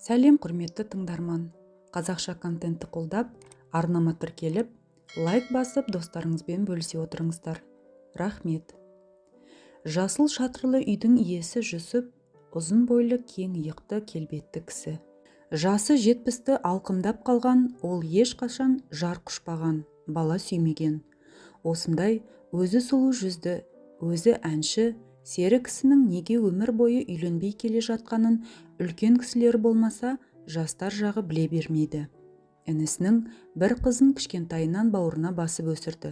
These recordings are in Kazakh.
Сәлем құрметті тыңдарман. Қазақша контентті қолдап, арнама тіркеліп, лайк басып достарыңызбен бөлісе отырыңыздар. Рахмет. Жасыл шатырлы үйдің иесі Жүсіп, ұзын бойлы кең иықты келбетті кісі. Жасы 70-ті алқымдап қалған, ол ешқашан жар құшпаған, бала сүймеген. Осындай өзі сұлу жүзді, өзі әнші, сері кісінің неге өмір бойы үйленбей келе жатқанын үлкен кісілері болмаса жастар жағы біле бермейді. Інісінің бір қызын кішкентайынан бауырына басып өсірді.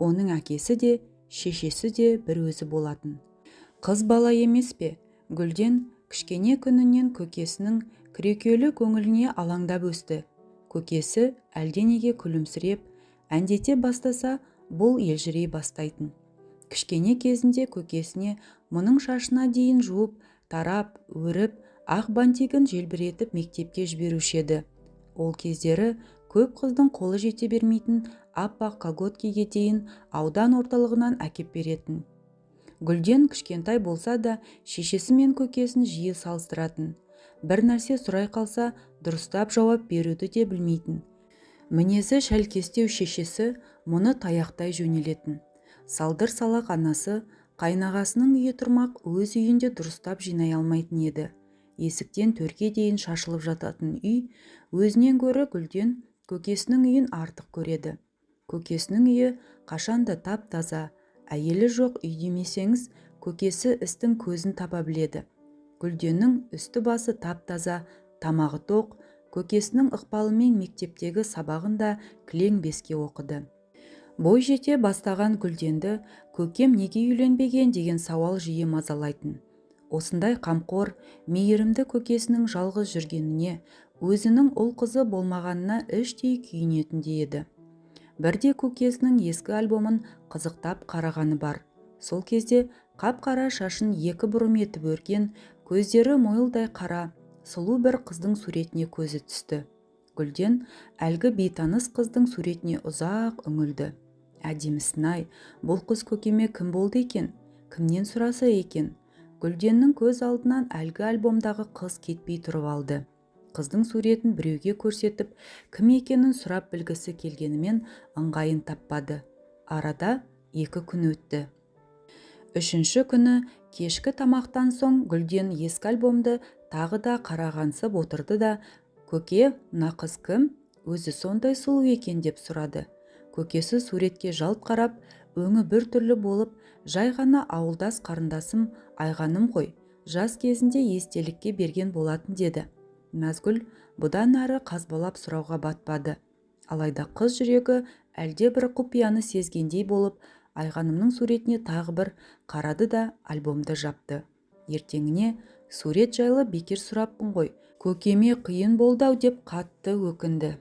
Оның әкесі де, шешесі де бір өзі болатын. Қыз бала емес пе? Гүлден кішкене күнінен көкесінің күрекелі көңіліне алаңдап өсті. Көкесі әлденеге күлімсіреп, әндете бастаса, бұл елжірей бастайтын. Кішкене кезінде көкесіне мұның шашына дейін жуып, тарап, өріп, ақ бантигін желбіретіп мектепке жіберуші еді. Ол кездері көп қыздың қолы жете бермейтін аппақ колготкеге дейін аудан орталығынан әкеп беретін. Гүлден кішкентай болса да шешесі мен көкесін жиі салыстыратын. Бір нәрсе сұрай қалса, дұрыстап жауап беруді де білмейтін. Мінезі шәлкестеу шешесі мұны таяқтай жөнелетін. Салдыр салақ анасы қайнағасының үйі тұрмақ өз үйінде дұрыстап жинай алмайтын еді. Есіктен төрге дейін шашылып жататын үй өзінен гөрі Гүлден көкесінің үйін артық көреді. Көкесінің үйі қашанда тап-таза, әйелі жоқ үй демесеңіз, көкесі істің көзін таба біледі. Гүлденнің үсті басы тап-таза, тамағы тоқ, көкесінің ықпалымен мектептегі сабағын да кілең беске оқыды. Бой жете бастаған Гүлденді көкем неге үйленбеген деген сауал жиі мазалайтын. Осындай қамқор, мейірімді көкесінің жалғыз жүргеніне, өзінің ұл қызы болмағанына іштей күйінетіндей еді. Бірде көкесінің ескі альбомын қызықтап қарағаны бар. Сол кезде қап-қара шашын екі бұрым етіп өрген, көздері мойылдай қара, сұлу бір қыздың суретіне көзі түсті. Гүлден әлгі бейтаныс қыздың суретіне ұзақ үңілді. Әдемісін-ай, бұл қыз көкеме кім болды екен? Кімнен сұраса екен? Гүлденнің көз алдынан әлгі альбомдағы қыз кетпей тұрып алды. Қыздың суретін біреуге көрсетіп, кім екенін сұрап білгісі келгенімен ыңғайын таппады. Арада 2 күн өтті. 3-ші күні кешкі тамақтан соң Гүлден ескі альбомды тағы да қарағансып отырды да, «Көке, мына қыз кім? Өзі сондай сұлу екен» деп сұрады. Көкесі суретке жалт қарап, өңі бір түрлі болып, жай ғана ауылдас қарындасым Айғаным ғой, жас кезінде естелікке берген болатын деді. Назгүл бұдан әрі қазбалап сұрауға батпады. Алайда қыз жүрегі әлде бір құпияны сезгендей болып, Айғанымның суретіне тағы бір қарады да альбомды жапты. Ертеңіне сурет жайлы бекер сұраппын ғой, көкеме қиын болды-ау деп қатты өкінді.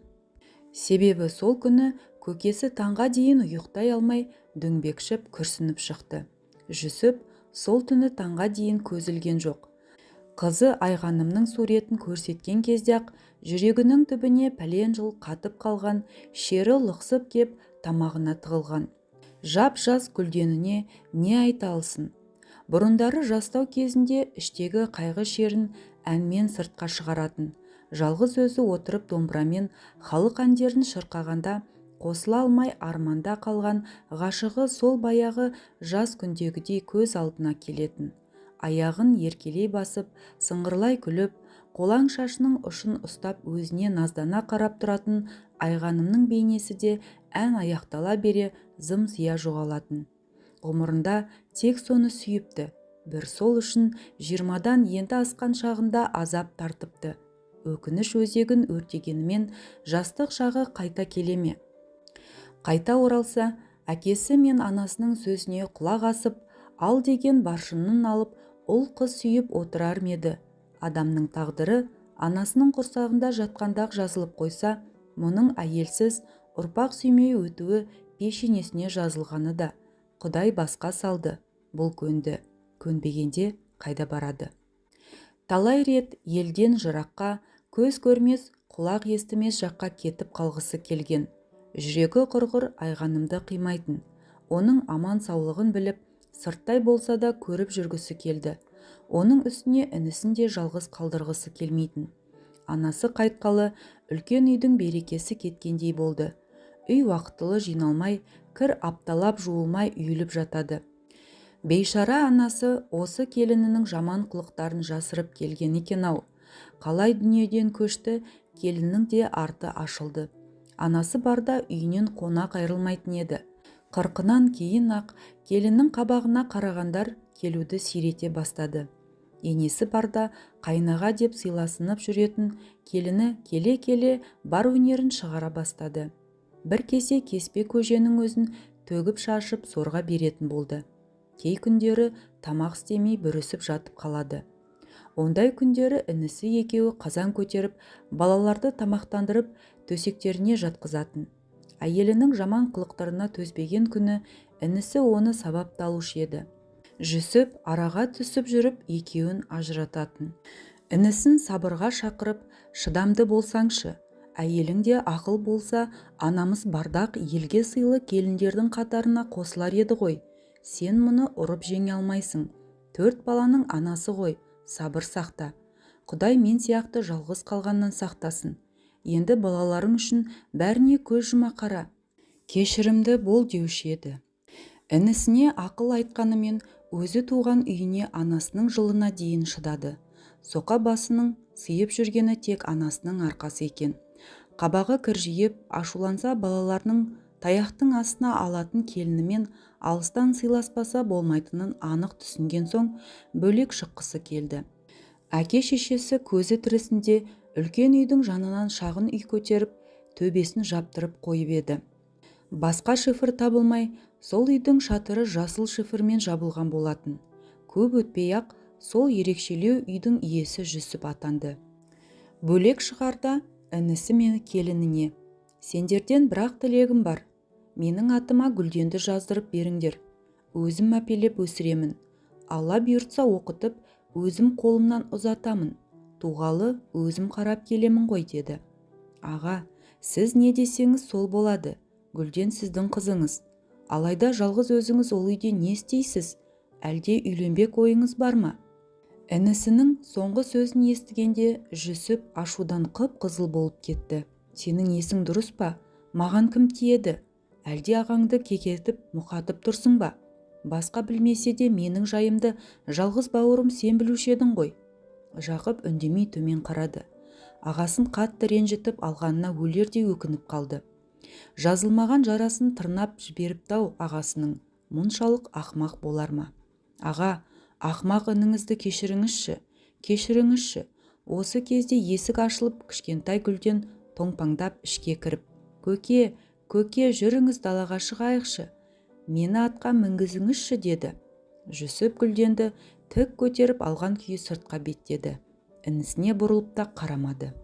Себебі сол күні көкесі таңға дейін ұйықтай алмай дөңбекшіп күрсініп шықты. Жүсіп сол түні таңға дейін көз ілген жоқ. Қызы Айғанымның суретін көрсеткен кезде-ақ жүрегінің түбіне пәлен жыл қатып қалған шері лықсып кеп тамағына тығылған. Жап-жас Гүлденіне не айта алсын? Бұрындары жастау кезінде іштегі қайғы шерін әнмен сыртқа шығаратын. Жалғыз өзі отырып домбырамен халық әндерін шырқағанда қосыла алмай арманда қалған ғашығы сол баяғы жас күндегідей көз алдына келетін. Аяғын еркелей басып, сыңғырлай күліп, қолаң шашының ұшын ұстап өзіне наздана қарап тұратын Айғанымның бейнесі де ән аяқтала бере зым-зия жоғалатын. Ғұмырында тек соны сүйіпті. Бір сол үшін 20-дан енді асқан шағында азап тартыпты. Өкініш өзегін өртегенімен жастық шағы қайта келеме? Қайта оралса, әкесі мен анасының сөзіне құлақ асып, ал деген баршынын алып, ұл қыз сүйіп отырар меді. Адамның тағдыры анасының құрсағында жатқанда жазылып қойса, мұның әйелсіз ұрпақ сүймей өтуі пешенесіне жазылғаны да. Құдай басқа салды, бұл көнді, көнбегенде қайда барады? Талай рет елден жыраққа, көз көрмес, құлақ естімес жаққа кетіп қалғысы келген. Жүрегі құрғыр Айғанымды қимайтын. Оның аман саулығын біліп, сырттай болса да көріп жүргісі келді. Оның үстіне інісін де жалғыз қалдырғысы келмейтін. анасы қайтқалы үлкен үйдің берекесі кеткендей болды. Үй уақытылы жиналмай, кір апталап жуылмай үйіліп жатады. Бейшара анасы осы келінінің жаман қылықтарын жасырып келген екен-ау. Қалай дүниеден көшті, келіннің де арты ашылды. Анасы барда үйінен қонақ айрылмайтын еді. Қырқынан кейін ақ келіннің қабағына қарағандар келуді сирете бастады. Енесі барда қайнаға деп сыйласынып жүретін келіні келе-келе бар өнерін шығара бастады. Бір кесе кеспе көженің өзін төгіп шашып сорға беретін болды. Кей күндері тамақ істемей бүрісіп жатып қалады. Ондай күндері інісі екеуі қазан көтеріп, балаларды тамақтандырып, төсектеріне жатқызатын. Әйелінің жаман қылықтарына төзбеген күні інісі оны сабапталушы еді. Жүсіп араға түсіп жүріп екеуін ажырататын. Інісін сабырға шақырып, шыдамды болсаңшы, әйелің де ақыл болса, анамыз бардақ елге сыйлы келіндердің қатарына қосылар еді ғой. Сен мұны ұрып жеңе алмайсың. 4 баланың анасы ғой, сабыр сақта. Құдай мен сияқты жалғыз қалғаннан сақтасын. Енді балаларың үшін бәріне көз жұма қара. Кешірімді бол деуші еді. Інісіне ақыл айтқанымен өзі туған үйіне анасының жылына дейін шыдады. Соқа басының сыйып жүргені тек анасының арқасы екен. Қабағы кіржиіп, ашуланса балаларының таяқтың астына алатын келінімен алыстан сыйласпаса болмайтынын анық түсінген соң бөлек шыққысы келді. Әке-шешесі көзі тірісінде үлкен үйдің жанынан шағын үй көтеріп, төбесін жаптырып қойып еді. Басқа шифр табылмай, сол үйдің шатыры жасыл шифрмен жабылған болатын. Көп өтпей-ақ сол ерекшелеу үйдің иесі Жүсіп атанды. Бөлек шығарда інісі мен келініне: сендерден бірақ тілегім бар. Менің атыма Гүлденді жаздырып беріңдер. Өзім мәпелеп өсіремін. Алла бұйыртса оқытып, өзім қолымнан ұзатамын. Туғалы өзім қарап келемін ғой, деді. Аға, сіз не десеңіз сол болады. Гүлден сіздің қызыңыз. Алайда жалғыз өзіңіз ол үйде не істейсіз? Әлде үйленбек ойыңыз бар ма? Інісінің соңғы сөзін естігенде Жүсіп ашудан қып-қызыл болып кетті. Сенің есің дұрыс па? Маған кім тиеді? Әлде ағаңды кекетіп, мұқатып тұрсың ба? Басқа білмесе де менің жайымды жалғыз бауырым сен білуші едің ғой. Жақып үндемей төмен қарады. Ағасын қатты ренжітіп алғанына өлердей өкініп қалды. Жазылмаған жарасын тырнап жіберіпті-ау ағасының. Мұншалық ақымақ болар ма? Аға, ақымақ ініңізді кешіріңізші. Осы кезде есік ашылып, кішкентай Гүлден тоңпаңдап ішке кіріп: Көке, жүріңіз, далаға шығайықшы. Мені атқа мінгізіңізші, деді. Жүсіп Гүлденді тік көтеріп алған күйі сыртқа беттеді. Інісіне бұрылып та қарамады.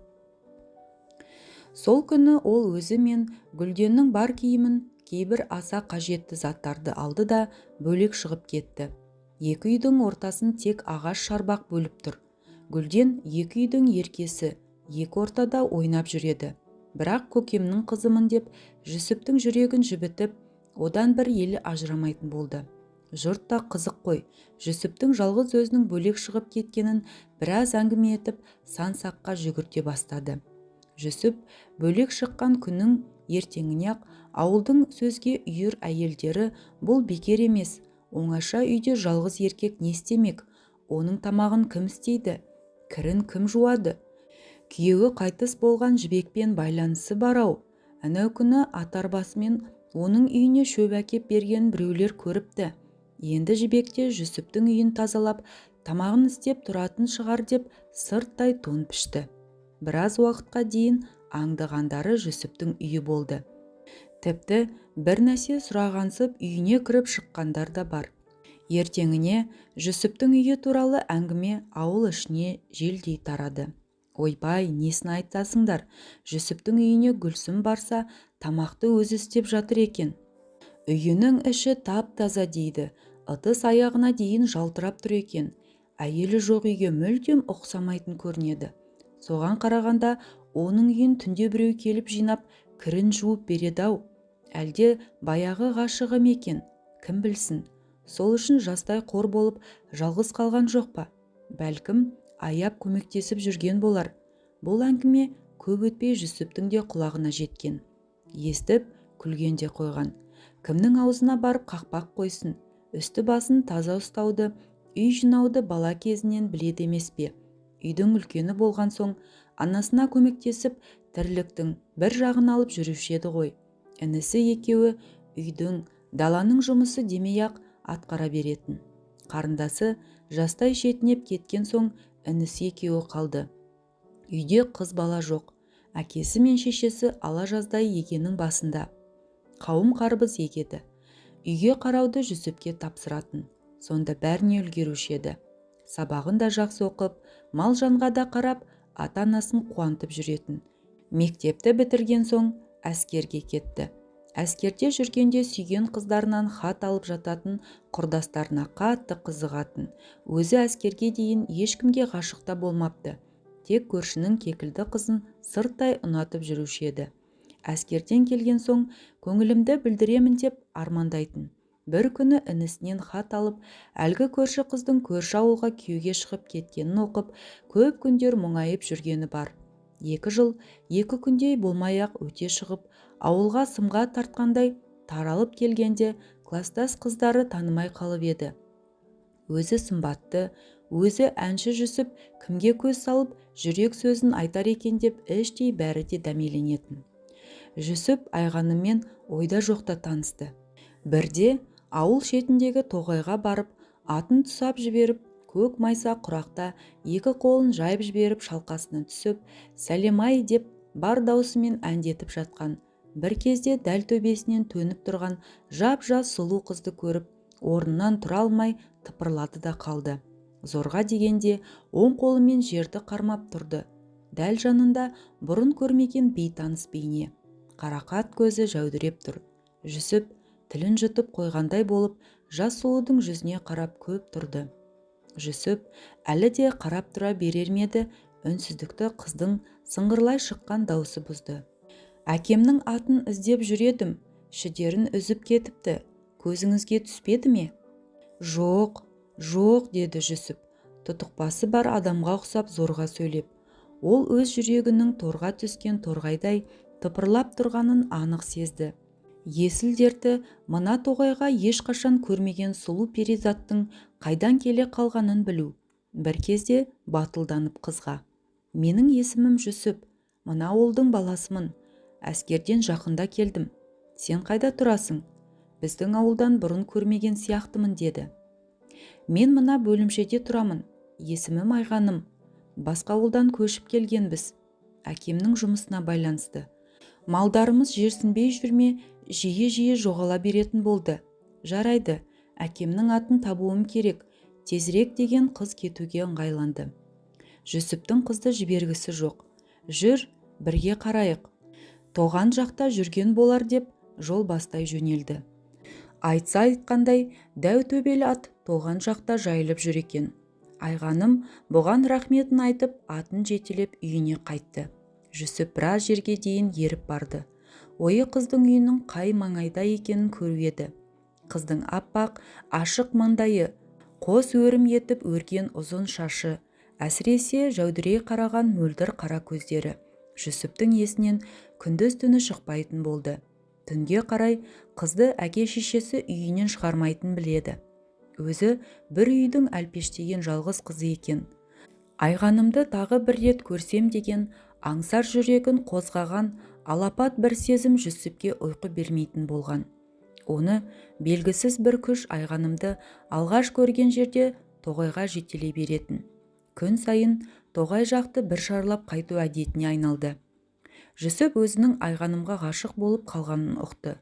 Сол күні ол өзі мен Гүлденнің бар киімін, кейбір аса қажетті заттарды алды да бөлек шығып кетті. Екі үйдің ортасын тек ағаш шарбақ бөліп тұр. Гүлден екі үйдің еркесі, екі ортада ойнап жүреді. Бірақ көкемнің қызымын деп Жүсіптің жүрегін жібітіп, одан бір елі ажырамайтын болды. Жұрт та қызық қой. Жүсіптің жалғыз өзінің бөлек шығып кеткенін біраз әңгіме етіп, сан-саққа жүгірте бастады. Жүсіп бөлек шыққан күннің ертеңіне-ақ ауылдың сөзге үйір әйелдері: бұл бекер емес, оңаша үйде жалғыз еркек не істемек? Оның тамағын кім істейді? Кірін кім жуады? Күйеуі қайтыс болған жібекпен байланысы бар-ау. Анау күні атарбасымен оның үйіне шөп әкеп берген біреулер көріпті. Енді жібекте Жүсіптің үйін тазалап, тамағын істеп тұратын шығар деп сырттай тон пішті. Біраз уақытқа дейін аңдығандары Жүсіптің үйі болды. Тіпті бір нәрсе сұрағансып үйіне кіріп шыққандар да бар. Ертеңіне Жүсіптің үйі туралы әңгіме ауыл ішіне желдей тарады. Ойбай, несін айтасыңдар? Жүсіптің үйіне Гүлсім барса, тамақты өзі істеп жатыр екен. Үйінің іші тап-таза дейді. Ыдыс аяғына дейін жалтырап тұр екен. Әйелі жоқ үйге мүлдем ұқсамайтын көрінеді. Соған қарағанда оның үйін түнде біреу келіп жинап, кірін жуып береді-ау. Әлде баяғы ғашығы ма екен? Кім білсін? Сол үшін жастай қор болып жалғыз қалған жоқ па? Бәлкім аяп көмектесіп жүрген болар. Бұл әңгіме көп өтпей Жүсіптің де құлағына жеткен. Естіп күлген де қойған. Кімнің аузына барып қақпақ қойсын, үсті басын таза ұстауды, үй жинауды бала кезінен біледі емес пе? Үйдің үлкені болған соң анасына көмектесіп тірліктің бір жағын алып жүруші еді ғой. Інісі екеуі үйдің, даланың жұмысы демей-ақ атқара беретін. Қарындасы жастай шетінеп кеткен соң інісі екеуі қалды. Үйде қыз бала жоқ. Әкесі мен шешесі ала жаздай егенің басында. Қауым қарбыз егеді. Үйге қарауды Жүсіпке тапсыратын. Сонда бәріне үлгеруші еді. Сабағын да жақсы оқып, мал жанға да қарап, ата-анасын қуантып жүретін. Мектепті бітірген соң әскерге кетті. Әскерде жүргенде сүйген қыздарынан хат алып жататын, құрдастарына қатты қызығатын. Өзі әскерге дейін ешкімге ғашық та болмапты. Тек көршінің кекілді қызын сырттай ұнатып жүруші еді. Әскерден келген соң көңілімді білдіремін деп армандайтын. Бір күні інісінен хат алып, әлгі көрші қыздың көрші ауылға күйеуге шығып кеткенін оқып, көп күндер мұңайып жүргені бар. 2 жыл, 2 күндей болмай-ақ өте шығып, ауылға сымға тартқандай таралып келгенде кластас қыздары танымай қалып еді. Өзі сымбатты, өзі әнші Жүсіп кімге көз салып жүрек сөзін айтар екен деп іштей бәрі де дәмеленетін. Жүсіп Айғаныммен ойда жоқта танысты. Бірде ауыл шетіндегі тоғайға барып, атын тұсап жіберіп, көк майса құрақта 2 қолын жайып жіберіп шалқасына түсіп, сәлем-ай деп бар даусымен әндетіп жатқан. Бір кезде дәл төбесінен төніп тұрған жап-жас сұлу қызды көріп, орнынан тұра алмай тыпырлады да қалды. Зорға дегенде оң қолымен жерді қармап тұрды. Дәл жанында бұрын көрмеген бейтаныс бейне. Қарақат көзі жәудіреп тұр. Жүсіп тілін жұтып қойғандай болып, жас сұлудың жүзіне қарап көп тұрды. Жүсіп әлі де қарап тұра берер ме еді, үнсіздікті қыздың сыңғырлай шыққан даусы бұзды. Әкемнің атын іздеп жүредім, шідерін үзіп кетіпті. Көзіңізге түспеді ме? Жоқ, жоқ, деді Жүсіп, тұтықпасы бар адамға ұқсап зорға сөйлеп. Ол өз жүрегінің торға түскен торғайдай тыпырлап тұрғанын анық сезді. Есіл дерті мына тоғайға ешқашан көрмеген сұлу перизаттың қайдан келе қалғанын білу. Бір кезде батылданып қызға: менің есімім Жүсіп, мына ауылдың баласымын. Әскерден жақында келдім. Сен қайда тұрасың? Біздің ауылдан бұрын көрмеген сияқтымын, деді. Мен мына бөлімшеде тұрамын. Есімім Айғаным. Басқа ауылдан көшіп келгенбіз. Әкемнің жұмысына байланысты. Малдарымыз жерсінбей жүрме, жиі-жиі жоғала беретін болды. Жарайды, әкемнің атын табуым керек. Тезірек деген қыз кетуге ыңғайланды. Жүсіптің қызды жібергісі жоқ. Жүр, бірге қарайық. Тоған жақта жүрген болар деп жол бастай жөнелді. Айтса айтқандай, дәу төбелі ат тоған жақта жайылып жүр екен. Айғаным бұған рахметін айтып, атын жетелеп үйіне қайтты. Жүсіп біраз жерге дейін еріп барды. Ойы қыздың үйінің қай маңайда екенін көру еді. Қыздың аппақ, ашық маңдайы, қос өрім етіп өрген ұзын шашы, әсіресе жәудірей қараған мөлдір қара көздері Жүсіптің есінен күндіз-түні шықпайтын болды. Түнге қарай қызды әке-шешесі үйінен шығармайтын біледі. Өзі бір үйдің әлпештеген жалғыз қызы екен. Айғанымды тағы бір рет көрсем деген аңсар жүрегін қозғаған алапат бір сезім Жүсіпке ұйқы бермейтін болған. Оны белгісіз бір күш Айғанымды алғаш көрген жерде тоғайға жетелей беретін. Күн сайын тоғай жақты бір шарлап қайту әдетіне айналды. Жүсіп өзінің Айғанымға ғашық болып қалғанын ұқты.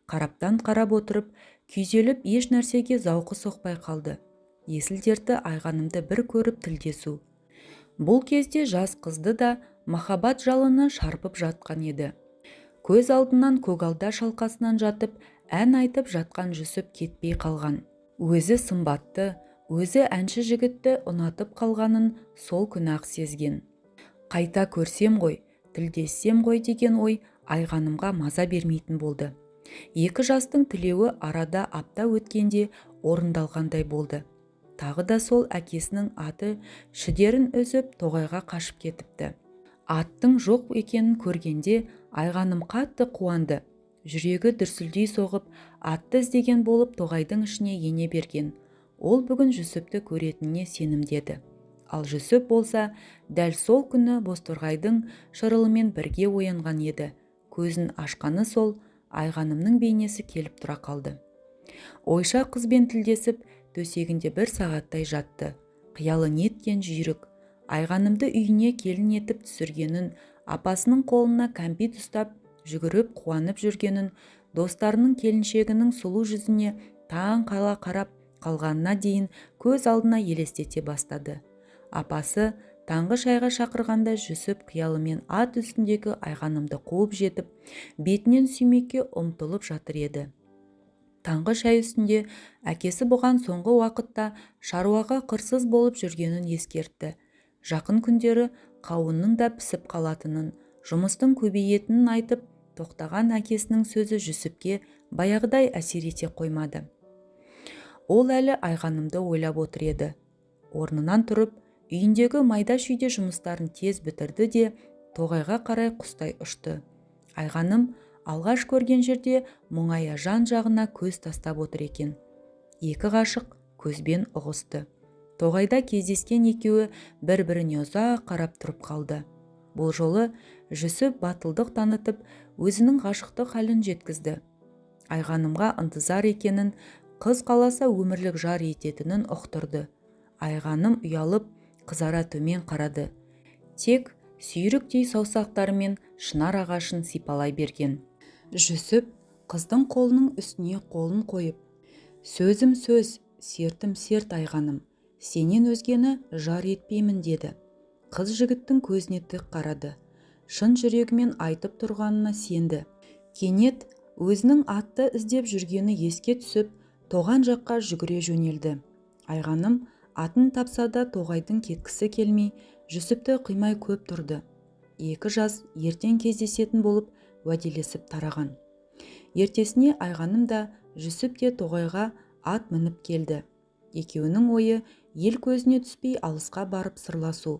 Қараптан қарап отырып, күйзеліп еш нәрсеге зауқы соқпай қалды. Есіл дерті Айғанымды бір көріп тілдесу. Бұл кезде жас қызды да махаббат жалыны шарпып жатқан еді. Көз алдынан көгалда шалқасынан жатып, ән айтып жатқан Жүсіп кетпей қалған. Өзі сымбатты, өзі әнші жігітті ұнатып қалғанын сол күні-ақ сезген. Қайта көрсем ғой, тілдессем ғой деген ой Айғанымға маза бермейтін болды. Екі жастың тілеуі арада апта өткенде орындалғандай болды. Тағы да сол әкесінің аты шідерін үзіп тоғайға қашып кетіпті. Аттың жоқ екенін көргенде Айғаным қатты қуанды. Жүрегі дүрсілдей соғып, атты іздеген болып тоғайдың ішіне ене берген. Ол бүгін Жүсіпті көретініне сенімдеді. Ал Жүсіп болса, дәл сол күні бозторғайдың шырылымен бірге оянған еді. Көзін ашқаны сол, Айғанымның бейнесі келіп тұра қалды. Ойша қызбен тілдесіп, төсегінде бір сағаттай жатты. Қиялы неткен жүйрік. Айғанымды үйіне келін етіп түсіргенін, апасының қолына кәмпит ұстап, жүгіріп қуанып жүргенін, достарының келіншегінің сұлу жүзіне таң қала қарап қалғанына дейін көз алдына елестете бастады. Апасы таңғы шайға шақырғанда Жүсіп қиялымен ат үстіндегі Айғанымды қуып жетіп, бетінен сүймекке ұмтылып жатыр еді. Таңғы шай үстінде әкесі бұған соңғы уақытта шаруаға қырсыз болып жүргенін ескертті. Жақын күндері қауынның да пісіп қалатынын, жұмыстың көбейетінін айтып, тоқтаған әкесінің сөзі Жүсіпке баяғыдай әсер ете қоймады. Ол әлі Айғанымды ойлап отыр еді. Орнынан тұрып, үйіндегі майда-шүйде жұмыстарын тез бітірді де тоғайға қарай құстай ұшты. Айғаным алғаш көрген жерде мұңая жан-жағына көз тастап отыр екен. Екі ғашық көзбен ұғысты. Тоғайда кездескен екеуі бір-біріне ұзақ қарап тұрып қалды. Бұл жолы Жүсіп батылдық танытып, өзінің ғашықтық халін жеткізді. Айғанымға ынтызар екенін, қыз қаласа өмірлік жар ететінін ұқтырды. Айғаным ұялып, қызара төмен қарады. Тек сүйріктей саусақтарымен шынар ағашын сипалай берген. Жүсіп қыздың қолының үстіне қолын қойып, сөзім сөз, сертім серт Айғаным, сенен өзгені жар етпеймін деді. Қыз жігіттің көзіне тік қарады. Шын жүрегімен айтып тұрғанына сенді. Кенет өзінің атты іздеп жүргені еске түсіп, тоған жаққа жүгіре жөнелді. Айғаным атын тапса да тоғайдың кеткісі келмей, Жүсіпті қимай көп тұрды. Екі жас ертең кездесетін болып уәделесіп тараған. Ертесіне Айғаным да Жүсіп те тоғайға ат мініп келді. Екеуінің ойы ел көзіне түспей алысқа барып сырласу.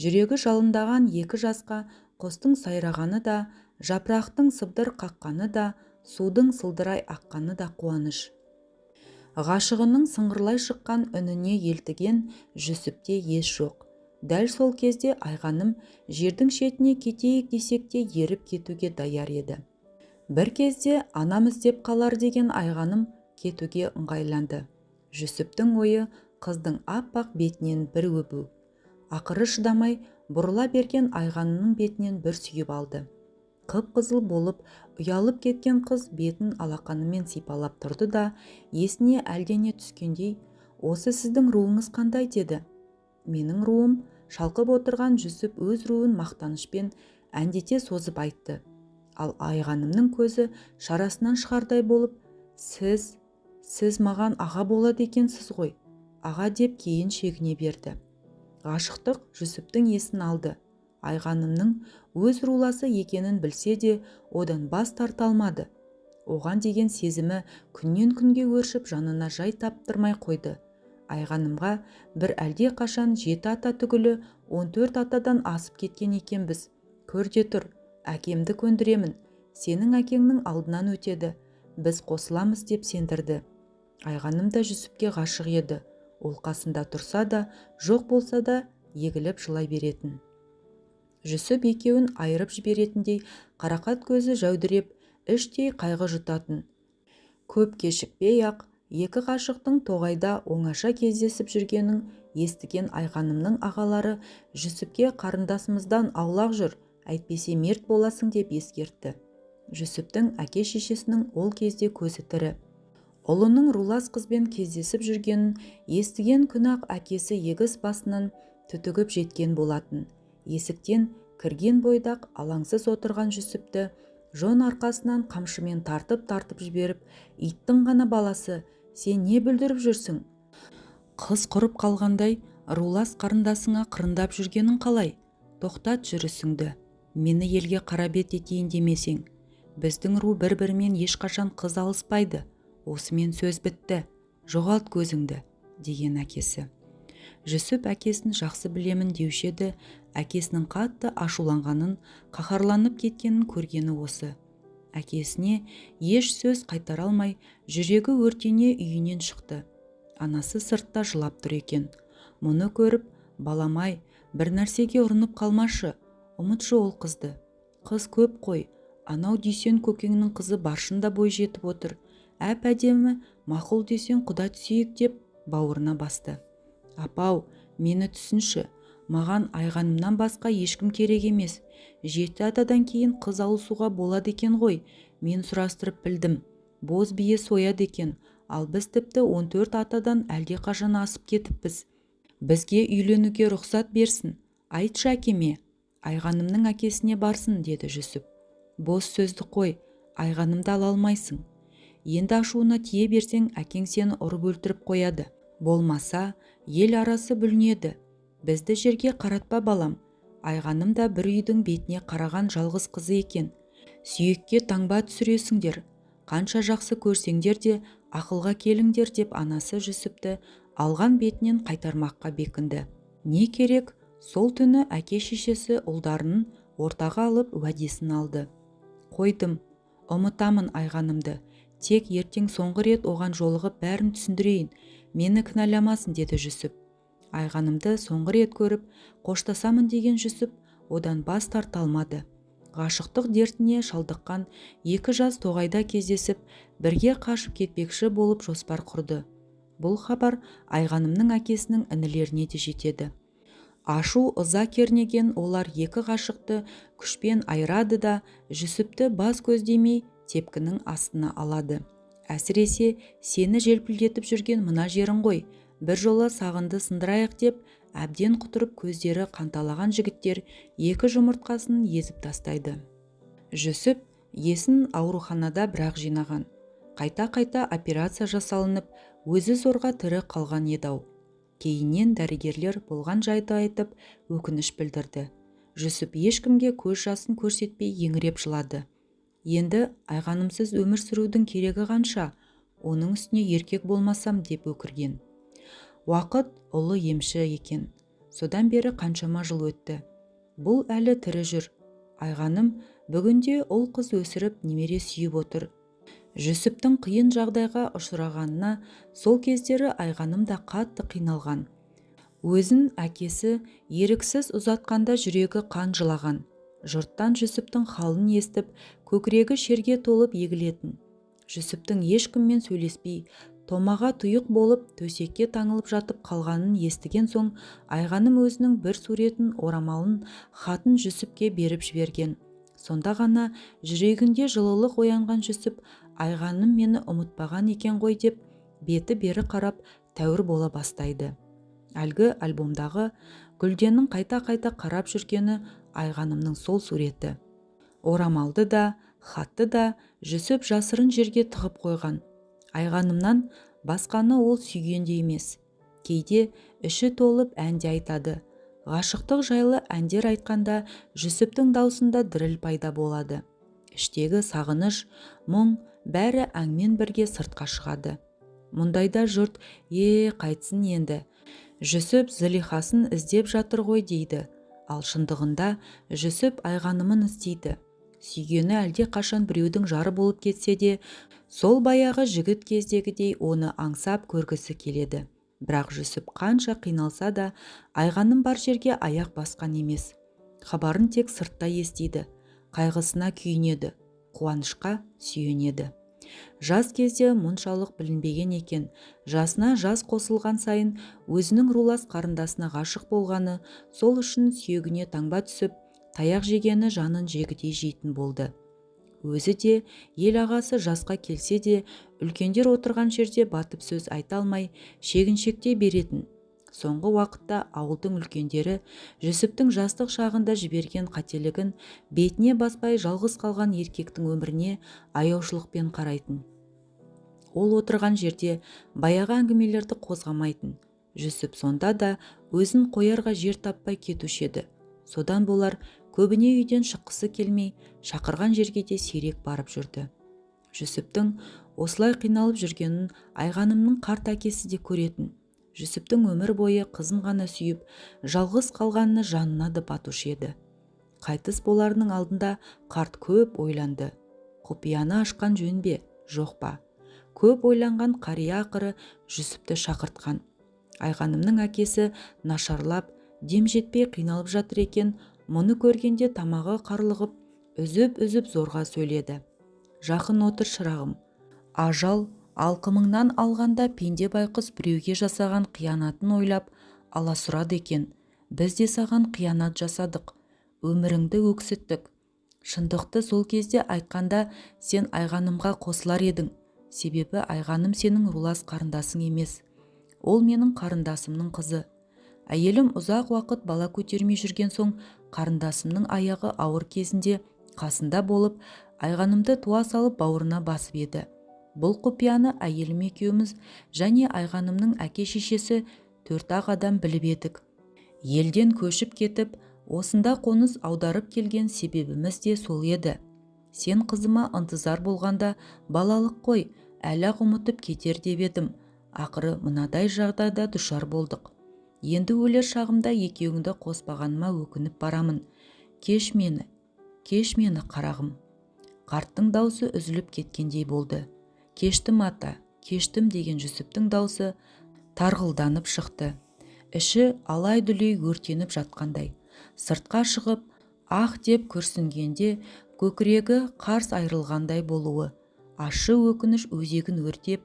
Жүрегі жалындаған екі жасқа құстың сайрағаны да, жапырақтың сыбдыр қаққаны да, судың сылдырай аққаны да қуаныш. Ғашығының сыңғырлай шыққан үніне елтіген Жүсіпте ес жоқ. Дәл сол кезде Айғаным жердің шетіне кетейік десек те еріп кетуге даяр еді. Бір кезде анам іздеп қалар деген Айғаным кетуге ыңғайланды. Жүсіптің ойы қыздың аппақ бетінен бір өбу. Ақыры шыдамай бұрыла берген Айғанымның бетінен бір сүйіп алды. Қып-қызыл болып ұялып кеткен қыз бетін алақанымен сипалап тұрды да, есіне әлдене түскендей, осы сіздің руыңыз қандай деді. Менің руым, шалқып отырған Жүсіп өз руын мақтанышпен әндете созып айтты. Ал Айғанымның көзі шарасынан шығардай болып, сіз маған аға болады екенсіз ғой, аға деп кейін шегіне берді. Ғашықтық Жүсіптің есін алды. Айғанымның өз руласы екенін білсе де, одан бас тарта алмады. Оған деген сезімі күннен күнге өршіп жанына жай таптырмай қойды. Айғанымға бір әлде қашан 7 ата түгілі 14 атадан асып кеткен екенбіз. Көрде тұр, әкемді көндіремін, сенің әкеңнің алдынан өтеді, біз қосыламыз деп сендірді. Айғаным да Жүсіпке ғашық еді. Ол қасында тұрса да, жоқ болса да егіліп жылай беретін. Жүсіп екеуін айырып жіберетіндей қарақат көзі жәудіреп, іштей қайғы жұтатын. Көп кешікпей-ақ екі ғашықтың тоғайда оңаша кездесіп жүргенін естіген Айғанымның ағалары Жүсіпке қарындасымыздан аулақ жүр, әйтпесе мерт боласың деп ескертті. Жүсіптің әке-шешесінің ол кезде көзі тірі. Ұлының рулас қызбен кездесіп жүргенін естіген күні-ақ әкесі егіс басынан түтігіп жеткен болатын. Есіктен кірген бойдақ алаңсыз отырған Жүсіпті жон арқасынан қамшымен тартып жіберіп, иттің ғана баласы, сен не бүлдіріп жүрсің? Қыз құрып қалғандай, рулас қарындасыңа қырындап жүргенін қалай? Тоқтат жүрісіңді, мені елге қарабет етейін демесең. Біздің ру бір-бірімен ешқашан қыз алыспайды. Осымен сөз бітті, жоғалт көзіңді, деген әкесі. Жүсіп әкесін жақсы білемін деуші еді, Әкесінің қатты ашуланғанын, қаһарланып кеткенін көргені осы. Әкесіне еш сөз қайтара алмай, жүрегі өртене үйінен шықты. Анасы сыртта жылап тұр екен. Мұны көріп, баламай, бір нәрсеге ұрынып қалмашы, ұмытшы ол қызды. Қыз көп қой, анау Дүйсен көкеңнің қызы баршында бой жетіп отыр. Әп-әдемі, мақұл десең құда түсейік деп бауырына басты. Апау, мені түсінші, маған Айғанымнан басқа ешкім керек емес. 7 атадан кейін қыз алысуға болады екен ғой. Мен сұрастырып білдім. Боз бие сояды екен, ал біз тіпті 14 атадан әлдеқашан асып кетіппіз. Бізге үйленуге рұқсат берсін. Айтшы әкеме. Айғанымның әкесіне барсын, деді Жүсіп. Бос сөзді қой, Айғанымды ала алмайсың. Енді ашуына тие берсең, әкең сені ұрып өлтіріп қояды. Болмаса, ел арасы бүлінеді. Бізді жерге қаратпа балам. Айғаным да бір үйдің бетіне қараған жалғыз қызы екен. Сүйекке таңба түсіресіңдер. Қанша жақсы көрсеңдер де ақылға келіңдер, деп анасы Жүсіпті алған бетінен қайтармаққа бекінді. Не керек? Сол түні әке-шешесі ұлдарының ортаға алып уәдесін алды. Қойдым, ұмытамын Айғанымды. Тек ертең соңғы рет оған жолығып бәрін түсіндірейін. Мені кінәламасын, деді Жүсіп. Айғанымды соңғы рет көріп, қоштасамын деген Жүсіп одан бас тарта алмады. Ғашықтық дертіне шалдыққан 2 жас тоғайда кездесіп, бірге қашып кетпекші болып жоспар құрды. Бұл хабар Айғанымның әкесінің інілеріне де жетеді. Ашу ыза кернеген олар 2 ғашықты күшпен айырады да Жүсіпті бас көздемей тепкінің астына алады. Әсіресе сені желпілдетіп жүрген мына жерің ғой, бір жола сағынды сындырайық деп, әбден құтырып көздері қанталаған жігіттер 2 жұмыртқасын езіп тастайды. Жүсіп есін ауруханада бірақ жинаған. Қайта-қайта операция жасалынып, өзі зорға тірі қалған еді-ау. Кейіннен дәрігерлер болған жайды айтып, өкініш білдірді. Жүсіп ешкімге көз жасын көрсетпей еңіреп жылады. Енді Айғанымсыз өмір сүрудің керегі қанша? Оның үстіне еркек болмасам деп өкірген. Уақыт ұлы емші екен. Содан бері қаншама жыл өтті. Бұл әлі тірі жүр. Айғаным бүгінде ұл қыз өсіріп немере сүйіп отыр. Жүсіптің қиын жағдайға ұшырағанына сол кездері Айғаным да қатты қиналған. Өзін әкесі еріксіз ұзатқанда жүрегі қан жылаған. Жұрттан Жүсіптің халын естіп, көкірегі шерге толып егілетін. Жүсіптің ешкіммен сөйлеспей, томаға тұйық болып төсекке таңылып жатып қалғанын естіген соң, Айғаным өзінің бір суретін, орамалын, хатын Жүсіпке беріп жіберген. Сонда ғана жүрегінде жылылық оянған Жүсіп, Айғаным мені ұмытпаған екен ғой деп, беті бері қарап тәуір бола бастайды. Әлгі альбомдағы Гүлденнің қайта-қайта қарап жүргені Айғанымның сол суреті. Орамалды да, хатты да Жүсіп жасырын жерге тығып қойған. Айғанымнан басқаны ол сүйгенде емес. Кейде іші толып әнде айтады. Ғашықтық жайлы әндер айтқанда Жүсіптің даусында діріл пайда болады. Іштегі сағыныш, мұң бәрі әнмен бірге сыртқа шығады. Мұндайда жұрт, қайтсын енді. Жүсіп Зылихасын іздеп жатыр ғой дейді. Ал шындығында Жүсіп Айғанымын іздейді. Сүйгені әлде қашан біреудің жары болып кетсе де, сол баяғы жігіт кездегідей оны аңсап көргісі келеді. Бірақ Жүсіп қанша қиналса да, Айғаным бар жерге аяқ басқан емес. Хабарын тек сыртта естиді. Қайғысына күйінеді, қуанышқа сүйенеді. Жас кезде мұншалық білінбеген екен. Жасына жас қосылған сайын өзінің рулас қарындасына ғашық болғаны, сол үшін сүйегіне таңба түсіп, таяқ жегені жанын жегідей жейтін болды. Өзі де, ел ағасы жасқа келсе де, үлкендер отырған жерде батып сөз айта алмай, шегіншектей беретін. Соңғы уақытта ауылдың үлкендері Жүсіптің жастық шағында жіберген қателігін бетіне баспай жалғыз қалған еркектің өміріне аяушылықпен қарайтын. Ол отырған жерде баяғы әңгімелерді қозғамайтын. Жүсіп сонда да өзін қоярға жер таппай кетуші еді. Содан болар көбіне үйден шыққысы келмей, шақырған жерге де сирек барып жүрді. Жүсіптің осылай қиналып жүргенін Айғанымның қарт әкесі де көретін. жүсіптің өмір бойы қызын ғана сүйіп жалғыз қалғанына жанына да батушы еді. Қайтыс боларының алдында қарт көп ойланды. Құпияны ашқан жөн бе, жоқ па? Көп ойланған қария ақыры Жүсіпті шақыртқан. Айғанымның әкесі нашарлап, дем жетпей қиналып жатыр екен. Мұны көргенде тамағы қарлығып, үзіп зорға сөйледі. Жақын отыр шырағым. Ажал алқымыңнан алғанда пенде байқұс біреуге жасаған қиянатын ойлап аласұрады екен. Біз де саған қиянат жасадық. Өміріңді өксіттік. Шындықты сол кезде айтқанда сен Айғанымға қосылар едің. Себебі Айғаным сенің рулас қарындасың емес. Ол менің қарындасымның қызы. Әйелім ұзақ уақыт бала көтермей жүрген соң қарындасымның аяғы ауыр кезінде қасында болып, Айғанымды туа салып бауырына басып еді. Бұл құпияны әйелім екеуміз және Айғанымның әке-шешесі 4-ақ адам біліп едік. Елден көшіп кетіп, осында қоныс аударып келген себебіміз де сол еді. Сен қызыма ынтызар болғанда балалық қой, әлі-ақ ұмытып кетер деп едім. Ақыры мынадай жағдайда душар болдық. Енді өлер шағымда екеуіңді қоспағаныма өкініп барамын. Кеш мені қарағым. Қарттың даусы үзіліп кеткендей болды. Кештім ата, кештім деген Жүсіптің даусы тарғылданып шықты. Іші алай-дүлей өртеніп жатқандай. Сыртқа шығып, ах деп күрсінгенде көкірегі қарс айрылғандай болуы. Ащы өкініш өзегін өртеп,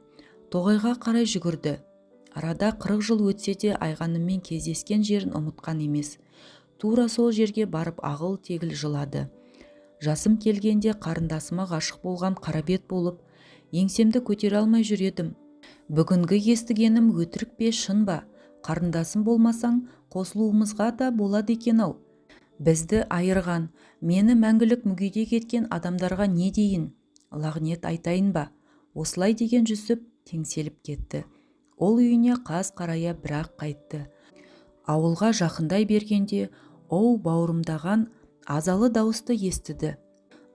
тоғайға қарай жүгірді. Арада 40 жыл өтсе де Айғаныммен кездескен жерін ұмытқан емес. Тура сол жерге барып ағыл-тегіл жылады. Жасым келгенде қарындасыма ғашық болған қарабет болып, еңсемді көтере алмай жүредім. Бүгінгі естігенім өтірік пе, шын ба? Қарындасым болмасаң, қосылуымызға да болады екен-ау. Бізді айырған, мені мәңгілік мүгеде кеткен адамдарға не дейін? Лағнет айтайын ба? Осылай деген Жүсіп теңселіп кетті. Ол үйіне қаз қарая бірақ қайтты. Ауылға жақындай бергенде, оу бауырымдаған азалы дауысты естіді.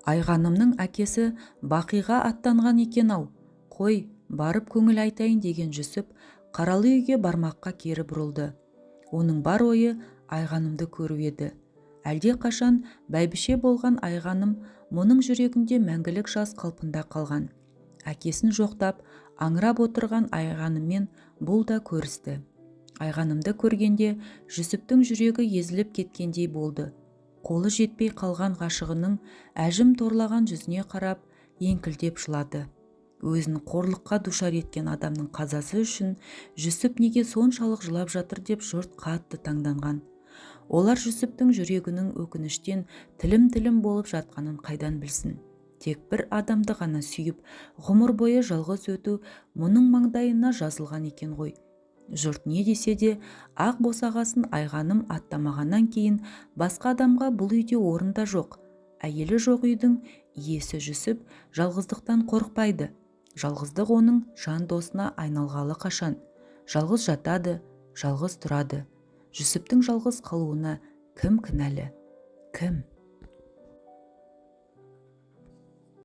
Айғанымның әкесі Бақиға аттанған екен-ау. Қой, барып көңіл айтайын деген Жүсіп қаралы үйге бармаққа кері бұрылды. Оның бар ойы Айғанымды көру еді. Әлде қашан бәйбіше болған Айғаным мұның жүрегінде мәңгілік жас қалпында қалған. Әкесін жоқтап, аңырап отырған Айғаныммен бұл да көрісті. Айғанымды көргенде Жүсіптің жүрегі езіліп кеткендей болды. Қолы жетпей қалған ғашығының әжім торлаған жүзіне қарап еңкілдеп жылады. Өзін қорлыққа душар еткен адамның қазасы үшін Жүсіп неге соншалық жылап жатыр деп жұрт қатты таңданған. Олар Жүсіптің жүрегінің өкініштен тілім-тілім болып жатқанын қайдан білсін. Тек бір адамды ғана сүйіп, ғұмыр бойы жалғыз өту мұның маңдайына жазылған екен ғой. Жұрт не десе де, ақ босағасын Айғаным аттамағаннан кейін басқа адамға бұл үйде орында жоқ. Әйелі жоқ үйдің иесі Жүсіп жалғыздықтан қорықпайды. Жалғыздық оның жан досына айналғалы қашан. Жалғыз жатады, жалғыз тұрады. Жүсіптің жалғыз қалуына кім кінәлі? Кім?